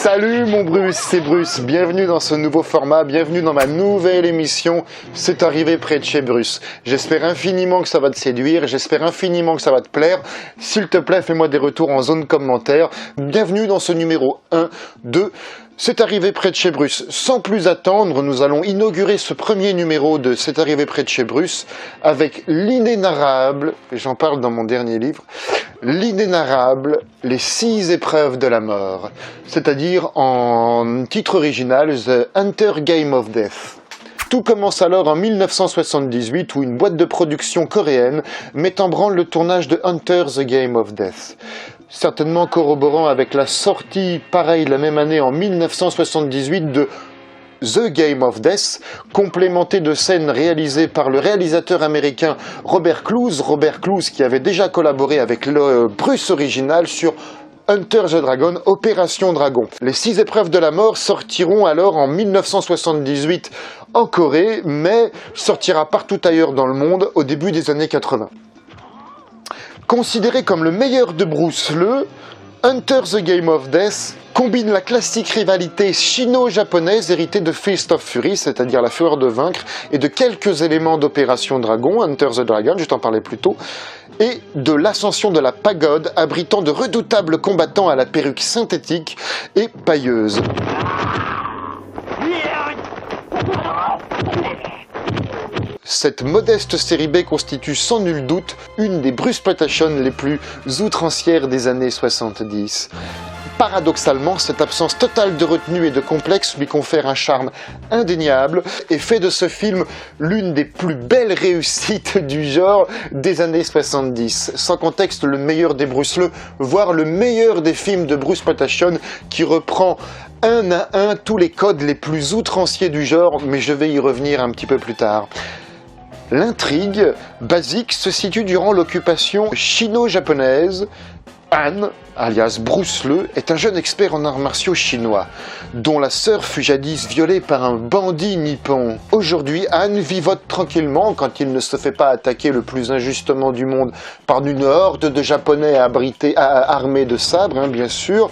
Salut mon Bruce, c'est Bruce, bienvenue dans ce nouveau format, bienvenue dans ma nouvelle émission, c'est arrivé près de chez Bruce. J'espère infiniment que ça va te séduire, j'espère infiniment que ça va te plaire. S'il te plaît, fais-moi des retours en zone commentaire. Bienvenue dans ce numéro 1 de C'est arrivé près de chez Bruce. Sans plus attendre, nous allons inaugurer ce premier numéro de C'est arrivé près de chez Bruce avec l'inénarrable, et j'en parle dans mon dernier livre, l'inénarrable, les 6 épreuves de la mort, c'est-à-dire en titre original The Hunter Game of Death. Tout commence alors en 1978 où une boîte de production coréenne met en branle le tournage de Hunter The Game of Death. Certainement corroborant avec la sortie, pareil, la même année en 1978 de The Game of Death, complémenté de scènes réalisées par le réalisateur américain Robert Clouse qui avait déjà collaboré avec le Bruce original sur Hunter the Dragon, Opération Dragon. Les 6 épreuves de la mort sortiront alors en 1978 en Corée, mais sortira partout ailleurs dans le monde au début des années 80. Considéré comme le meilleur de Bruce Lee, Hunter the Game of Death combine la classique rivalité chino-japonaise héritée de Fist of Fury, c'est-à-dire la fureur de vaincre, et de quelques éléments d'Opération Dragon, Hunter the Dragon, je t'en parlais plus tôt, et de l'ascension de la pagode abritant de redoutables combattants à la perruque synthétique et pailleuse. Cette modeste série B constitue sans nul doute une des Bruceploitation les plus outrancières des années 70. Paradoxalement, cette absence totale de retenue et de complexe lui confère un charme indéniable et fait de ce film l'une des plus belles réussites du genre des années 70. Sans contexte, le meilleur des Bruce Lee, voire le meilleur des films de Bruceploitation qui reprend un à un tous les codes les plus outranciers du genre, mais je vais y revenir un petit peu plus tard. L'intrigue basique se situe durant l'occupation chino-japonaise. Han, alias Bruce Lee, est un jeune expert en arts martiaux chinois, dont la sœur fut jadis violée par un bandit nippon. Aujourd'hui, Han vivote tranquillement quand il ne se fait pas attaquer le plus injustement du monde par une horde de Japonais armés de sabres, bien sûr.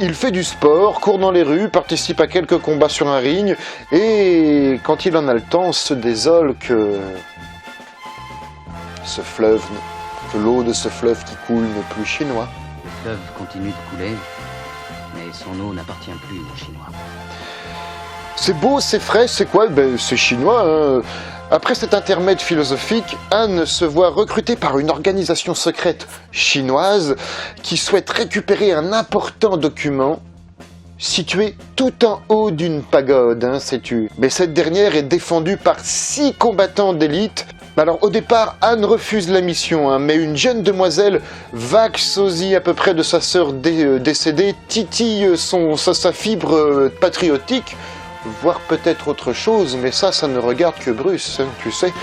Il fait du sport, court dans les rues, participe à quelques combats sur un ring, et quand il en a le temps, se désole que l'eau de ce fleuve qui coule n'est plus chinois. Le fleuve continue de couler, mais son eau n'appartient plus aux Chinois. C'est beau, c'est frais, c'est quoi? C'est chinois, hein. Après cet intermède philosophique, Han se voit recruté par une organisation secrète chinoise qui souhaite récupérer un important document situé tout en haut d'une pagode, sais-tu. Mais cette dernière est défendue par 6 combattants d'élite. Alors au départ, Han refuse la mission, mais une jeune demoiselle, vague sosie à peu près de sa sœur décédée, titille sa fibre patriotique, voire peut-être autre chose, mais ça ne regarde que Bruce, tu sais.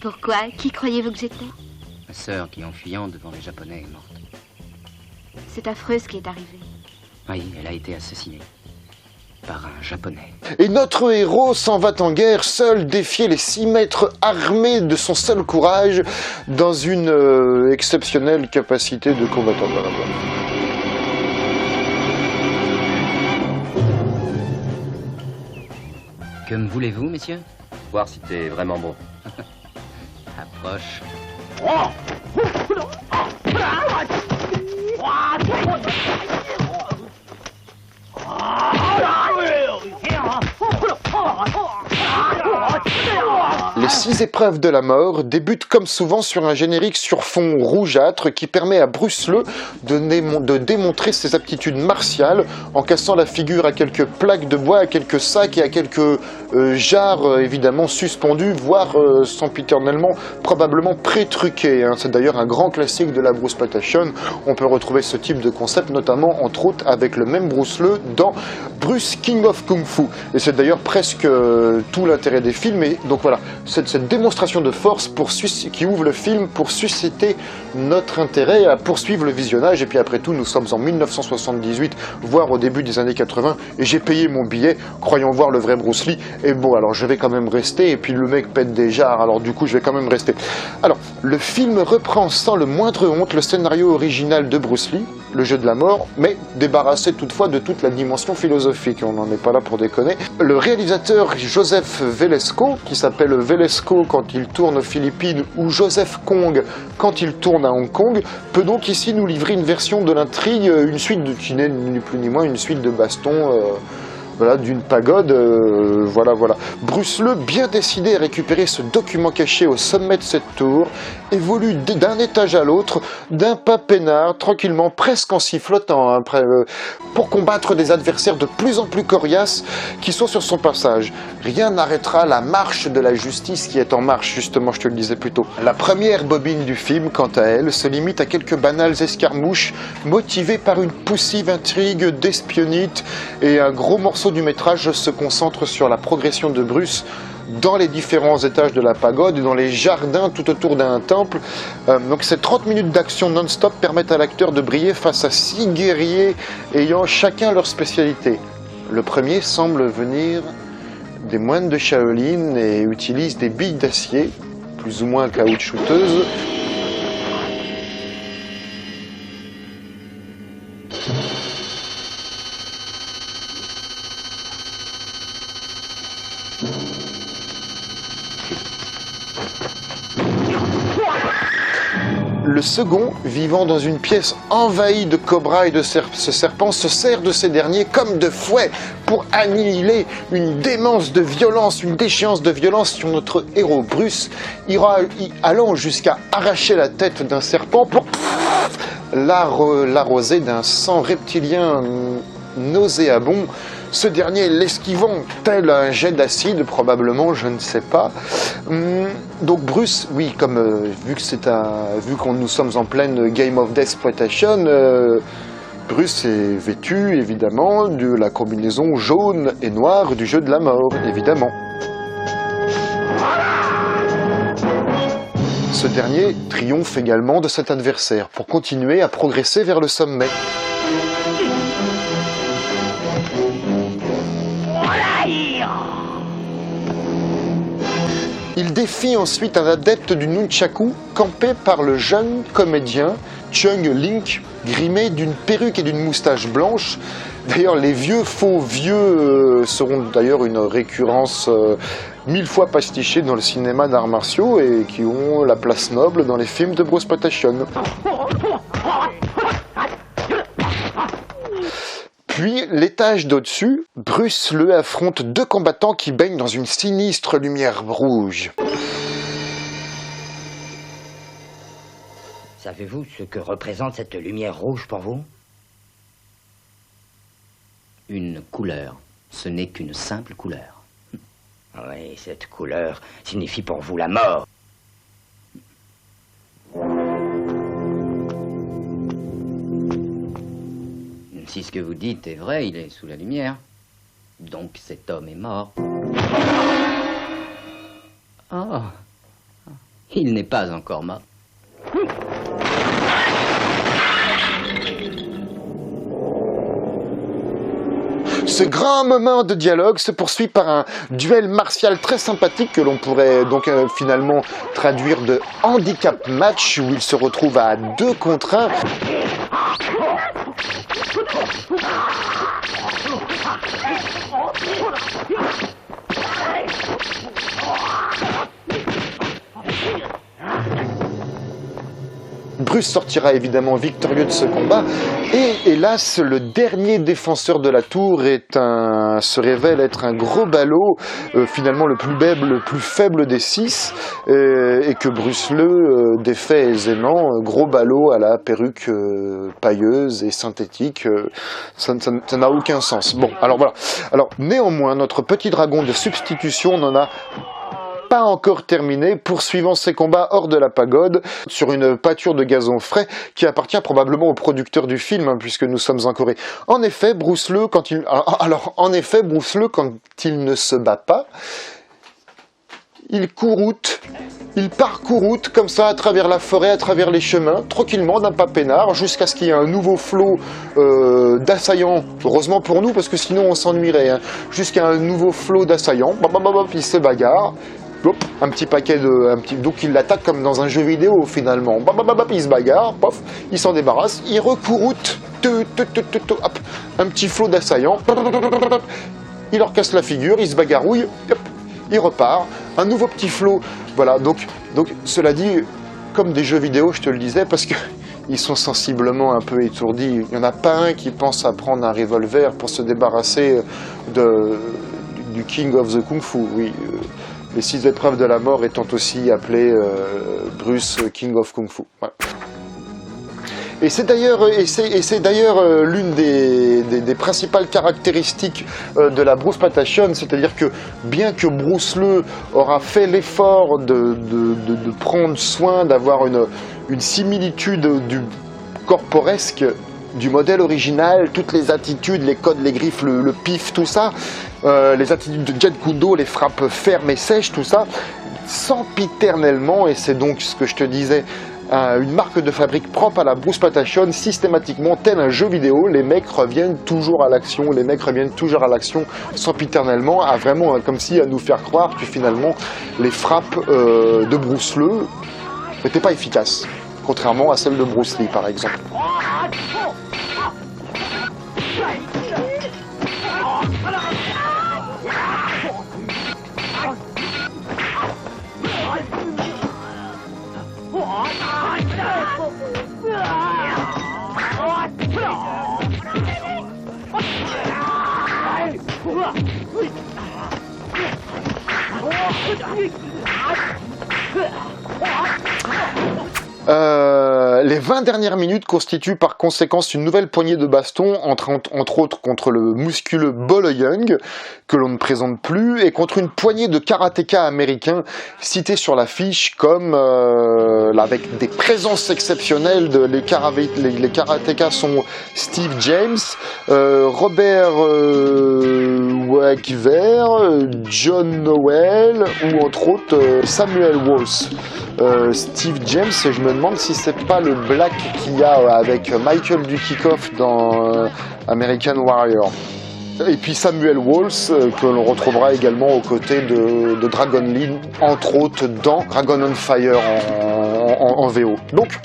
Pourquoi? Qui croyez-vous que j'étais? Ma sœur qui, en fuyant devant les Japonais, est morte. C'est affreux ce qui est arrivé. Oui, elle a été assassinée. Par un Japonais. Et notre héros s'en va en guerre, seul défier les 6 maîtres armés de son seul courage, dans une exceptionnelle capacité de combattant. Que me voulez-vous, messieurs? Voir si t'es vraiment bon. Approche. Les 6 épreuves de la mort débutent comme souvent sur un générique sur fond rougeâtre qui permet à Bruce Lee de démontrer ses aptitudes martiales en cassant la figure à quelques plaques de bois, à quelques sacs et à quelques jarres évidemment suspendues, voire sempiternellement probablement pré-truquées. C'est d'ailleurs un grand classique de la Bruceploitation. On peut retrouver ce type de concept notamment entre autres avec le même Bruce Lee dans Bruce King of Kung Fu. Et c'est d'ailleurs presque tout l'intérêt des films. Et donc voilà, cette démonstration de force qui ouvre le film pour susciter notre intérêt à poursuivre le visionnage. Et puis après tout, nous sommes en 1978, voire au début des années 80, et j'ai payé mon billet, croyant voir le vrai Bruce Lee. Et bon, alors je vais quand même rester, et puis le mec pète des jarres, alors du coup je vais quand même rester. Alors, le film reprend sans le moindre honte le scénario original de Bruce Lee, Le jeu de la mort, mais débarrassé toutefois de toute la dimension philosophique, on n'en est pas là pour déconner. Le réalisateur Joseph Velasco, qui s'appelle Velasco quand il tourne aux Philippines, ou Joseph Kong quand il tourne à Hong Kong, peut donc ici nous livrer une version de l'intrigue, une suite qui n'est ni plus ni moins une suite de bastons, voilà, d'une pagode, voilà. Bruce Lee, bien décidé à récupérer ce document caché au sommet de cette tour, évolue d'un étage à l'autre, d'un pas peinard, tranquillement, presque en sifflotant, hein, pour combattre des adversaires de plus en plus coriaces qui sont sur son passage. Rien n'arrêtera la marche de la justice qui est en marche, justement, je te le disais plus tôt. La première bobine du film, quant à elle, se limite à quelques banales escarmouches motivées par une poussive intrigue d'espionnite, et un gros morceau du métrage se concentre sur la progression de Bruce dans les différents étages de la pagode et dans les jardins tout autour d'un temple. Donc ces 30 minutes d'action non-stop permettent à l'acteur de briller face à 6 guerriers ayant chacun leur spécialité. Le premier semble venir des moines de Shaolin et utilise des billes d'acier, plus ou moins caoutchouteuses. Le second, vivant dans une pièce envahie de cobras et de serpents, se sert de ces derniers comme de fouet pour annihiler une démence de violence, une déchéance de violence sur notre héros Bruce, allant jusqu'à arracher la tête d'un serpent pour l'arroser d'un sang reptilien nauséabond. Ce dernier l'esquivant tel un jet d'acide, probablement, je ne sais pas. Donc Bruce, oui, comme vu qu'on nous sommes en pleine Game of Deathploitation, Bruce est vêtu évidemment de la combinaison jaune et noire du jeu de la mort, évidemment. Ce dernier triomphe également de cet adversaire pour continuer à progresser vers le sommet. Il défie ensuite un adepte du nunchaku campé par le jeune comédien Chung Link, grimé d'une perruque et d'une moustache blanche. D'ailleurs, les faux vieux seront d'ailleurs une récurrence 1000 fois pastichée dans le cinéma d'arts martiaux et qui ont la place noble dans les films de Bruceploitation. Puis, l'étage d'au-dessus, Bruce Lee affronte 2 combattants qui baignent dans une sinistre lumière rouge. Savez-vous ce que représente cette lumière rouge pour vous? Une couleur. Ce n'est qu'une simple couleur. Oui, cette couleur signifie pour vous la mort. Si ce que vous dites est vrai, il est sous la lumière. Donc cet homme est mort. Oh, il n'est pas encore mort. Ce grand moment de dialogue se poursuit par un duel martial très sympathique que l'on pourrait donc finalement traduire de handicap match, où il se retrouve à 2 contre 1. Bruce sortira évidemment victorieux de ce combat, et hélas, le dernier défenseur de la tour se révèle être un gros ballot, finalement le plus faible des 6, et que Bruce Lee défait aisément, gros ballot à la perruque pailleuse et synthétique, ça n'a aucun sens. Bon, alors voilà. Alors néanmoins, notre petit dragon de substitution n'en a pas encore terminé, poursuivant ses combats hors de la pagode, sur une pâture de gazon frais qui appartient probablement au producteur du film, hein, puisque nous sommes en Corée. En effet, Bruce Lee, quand il ne se bat pas, il courroute, il parcouroute comme ça à travers la forêt, à travers les chemins, tranquillement, d'un pas peinard, jusqu'à ce qu'il y ait un nouveau flot d'assaillants. Heureusement pour nous, parce que sinon on s'ennuierait. Hein. Jusqu'à un nouveau flot d'assaillants, il se bagarre. Hop, un petit paquet de... donc il l'attaque comme dans un jeu vidéo finalement. Il se bagarre, pof, il s'en débarrasse, il recourroute. Hop, un petit flot d'assaillants. Il leur casse la figure, il se bagarrouille. Hop, il repart. Un nouveau petit flot. Voilà, donc cela dit, comme des jeux vidéo, je te le disais, parce que ils sont sensiblement un peu étourdis. Il n'y en a pas un qui pense à prendre un revolver pour se débarrasser du King of the Kung Fu. Oui, les 6 épreuves de la mort étant aussi appelées Bruce King of Kung Fu. Voilà. Et c'est d'ailleurs l'une des principales caractéristiques de la Bruce Patation, c'est-à-dire que bien que Bruce Lee aura fait l'effort de prendre soin d'avoir une similitude du corporesque du modèle original, toutes les attitudes, les codes, les griffes, le pif, tout ça, les attitudes de Jeet Kune Do, les frappes fermes et sèches, tout ça, sempiternellement, et c'est donc ce que je te disais, une marque de fabrique propre à la Bruce Patation, systématiquement, tel un jeu vidéo, les mecs reviennent toujours à l'action, sempiternellement, à vraiment comme si à nous faire croire que finalement les frappes de Bruce Lee n'étaient pas efficaces, contrairement à celles de Bruce Lee par exemple. Les 20 dernières minutes constituent par conséquence une nouvelle poignée de baston, entre autres contre le musculeux Bolo Yeung, que l'on ne présente plus, et contre une poignée de karatékas américains cités sur l'affiche comme avec des présences exceptionnelles. Les karatékas sont Steve James, Robert Wagner, John Noel ou entre autres Samuel Walsh. Steve James, et je me demande si c'est pas le black qu'il y a avec Michael Dudikoff dans American Warrior. Et puis Samuel Walsh, que l'on retrouvera également aux côtés de Dragon Lee, entre autres dans Dragon on Fire en VO. Donc,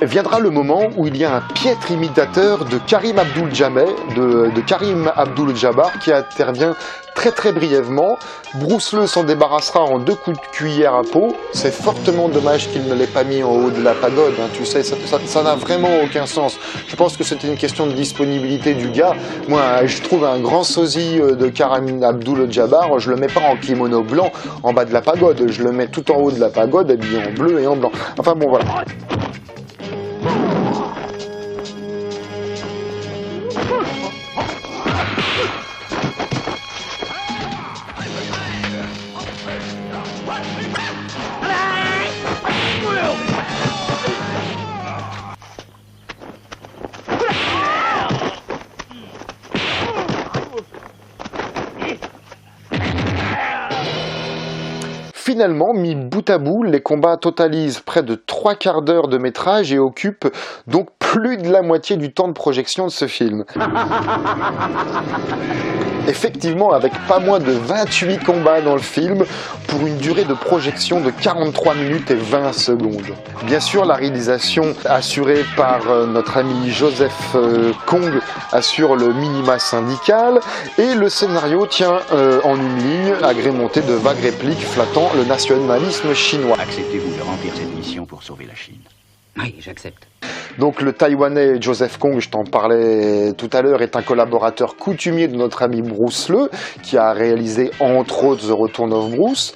viendra le moment où il y a un piètre imitateur de Karim Abdul-Jabbar, de Karim Abdul-Jabbar qui intervient très très brièvement. Bruce Lee s'en débarrassera en 2 coups de cuillère à peau. C'est fortement dommage qu'il ne l'ait pas mis en haut de la pagode, hein, tu sais, ça n'a vraiment aucun sens. Je pense que c'était une question de disponibilité du gars. Moi, je trouve un grand sosie de Karim Abdul-Jabbar, je le mets pas en kimono blanc en bas de la pagode, je le mets tout en haut de la pagode, habillé en bleu et en blanc. Enfin bon, voilà. Finalement, mis bout à bout, les combats totalisent près de 3/4 d'heure de métrage et occupent donc plus de la moitié du temps de projection de ce film. Effectivement, avec pas moins de 28 combats dans le film, pour une durée de projection de 43 minutes et 20 secondes. Bien sûr, la réalisation assurée par notre ami Joseph Kong assure le minima syndical, et le scénario tient en une ligne, agrémenté de vagues répliques flattant le nationalisme chinois. Acceptez-vous de remplir cette mission pour sauver la Chine? Oui, j'accepte. Donc le Taïwanais Joseph Kong, je t'en parlais tout à l'heure, est un collaborateur coutumier de notre ami Bruce Lee, qui a réalisé entre autres The Return of Bruce.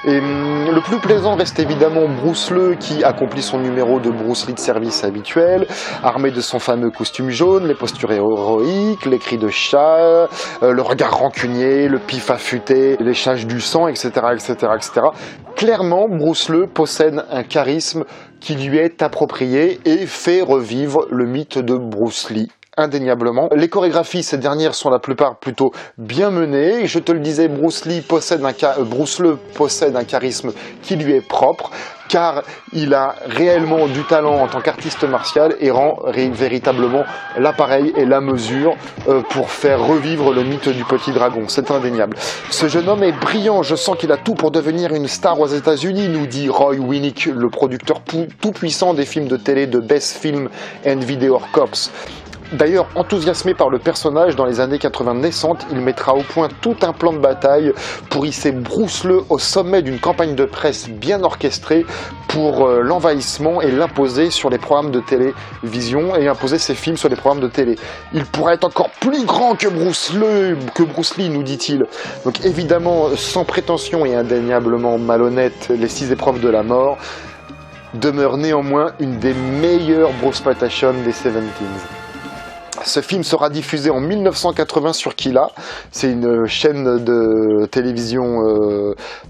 Et le plus plaisant reste évidemment Bruce Lee qui accomplit son numéro de Bruce Lee de service habituel, armé de son fameux costume jaune, les postures héroïques, les cris de chat, le regard rancunier, le pif affûté, l'échange du sang, etc., etc., etc. Clairement, Bruce Lee possède un charisme qui lui est approprié et fait revivre le mythe de Bruce Lee. Indéniablement. Les chorégraphies, ces dernières sont la plupart plutôt bien menées. Je te le disais, Bruce Lee possède un charisme qui lui est propre, car il a réellement du talent en tant qu'artiste martial et rend véritablement l'appareil et la mesure pour faire revivre le mythe du petit dragon. C'est indéniable. Ce jeune homme est brillant. Je sens qu'il a tout pour devenir une star aux États-Unis, nous dit Roy Winnick, le producteur tout puissant des films de télé de Best Film and Video Corps. D'ailleurs, enthousiasmé par le personnage dans les années 80 naissantes, il mettra au point tout un plan de bataille pour hisser Bruce Lee au sommet d'une campagne de presse bien orchestrée pour l'envahissement et l'imposer sur les programmes de télévision et imposer ses films sur les programmes de télé. Il pourrait être encore plus grand que Bruce Lee, nous dit-il. Donc évidemment, sans prétention et indéniablement malhonnête, les 6 épreuves de la mort demeurent néanmoins une des meilleures broadcastation des 70s. Ce film sera diffusé en 1980 sur Killa, c'est une chaîne de télévision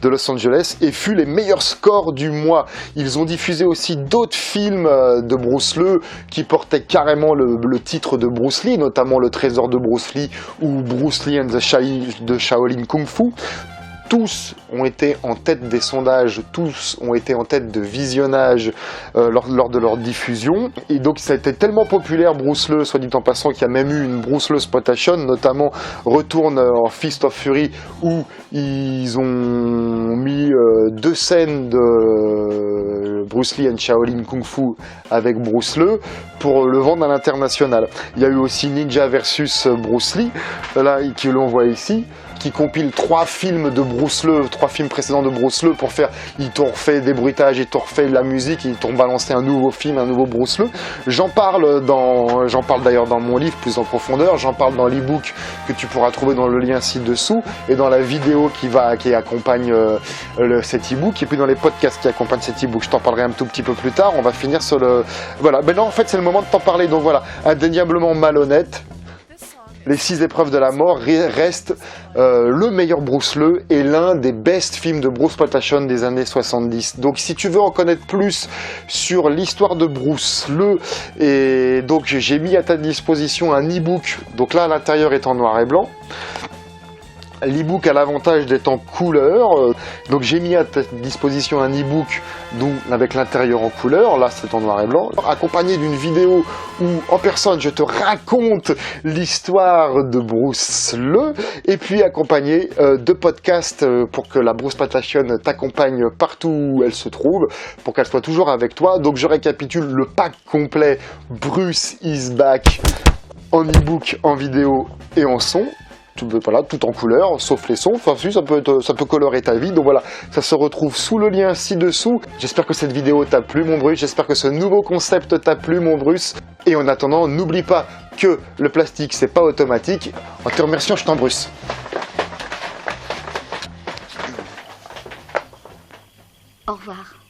de Los Angeles, et fut les meilleurs scores du mois. Ils ont diffusé aussi d'autres films de Bruce Lee qui portaient carrément le titre de Bruce Lee, notamment Le Trésor de Bruce Lee ou Bruce Lee and the Shaolin Kung Fu. Tous ont été en tête des sondages, tous ont été en tête de visionnage lors de leur diffusion. Et donc ça a été tellement populaire, Bruce Lee, soit dit en passant, qu'il y a même eu une Bruce Lee Spotation, notamment Retourne en Fist of Fury, où ils ont mis 2 scènes de Bruce Lee and Shaolin Kung Fu avec Bruce Lee pour le vendre à l'international. Il y a eu aussi Ninja versus Bruce Lee, là, que l'on voit ici, qui compile 3 films de Bruce Lee, 3 films précédents de Bruce Lee pour faire, ils t'ont refait des bruitages, ils t'ont refait de la musique, ils t'ont balancé un nouveau film, un nouveau Bruce Lee. J'en parle d'ailleurs dans mon livre plus en profondeur, j'en parle dans l'e-book que tu pourras trouver dans le lien ci-dessous et dans la vidéo qui accompagne cet e-book et puis dans les podcasts qui accompagnent cet e-book. Je t'en parlerai un tout petit peu plus tard, on va finir sur le... Voilà, ben non, en fait c'est le moment de t'en parler, donc voilà, indéniablement malhonnête. Les 6 épreuves de la mort restent le meilleur Bruce Lee et l'un des best films de Bruce Spotation des années 70. Donc si tu veux en connaître plus sur l'histoire de Bruce Lee, et donc j'ai mis à ta disposition un e-book, donc là à l'intérieur est en noir et blanc. L'e-book a l'avantage d'être en couleur, donc j'ai mis à ta disposition un e-book avec l'intérieur en couleur, là c'est en noir et blanc, accompagné d'une vidéo où en personne je te raconte l'histoire de Bruce Lee, et puis accompagné de podcasts pour que la Bruce Spotation t'accompagne partout où elle se trouve, pour qu'elle soit toujours avec toi. Donc je récapitule le pack complet Bruce is back en e-book, en vidéo et en son. Voilà, tout en couleur, sauf les sons. Enfin, ça peut colorer ta vie. Donc voilà, ça se retrouve sous le lien ci-dessous. J'espère que cette vidéo t'a plu, mon Bruce. J'espère que ce nouveau concept t'a plu, mon Bruce. Et en attendant, n'oublie pas que le plastique, c'est pas automatique. En te remerciant, je t'embrusse. Au revoir.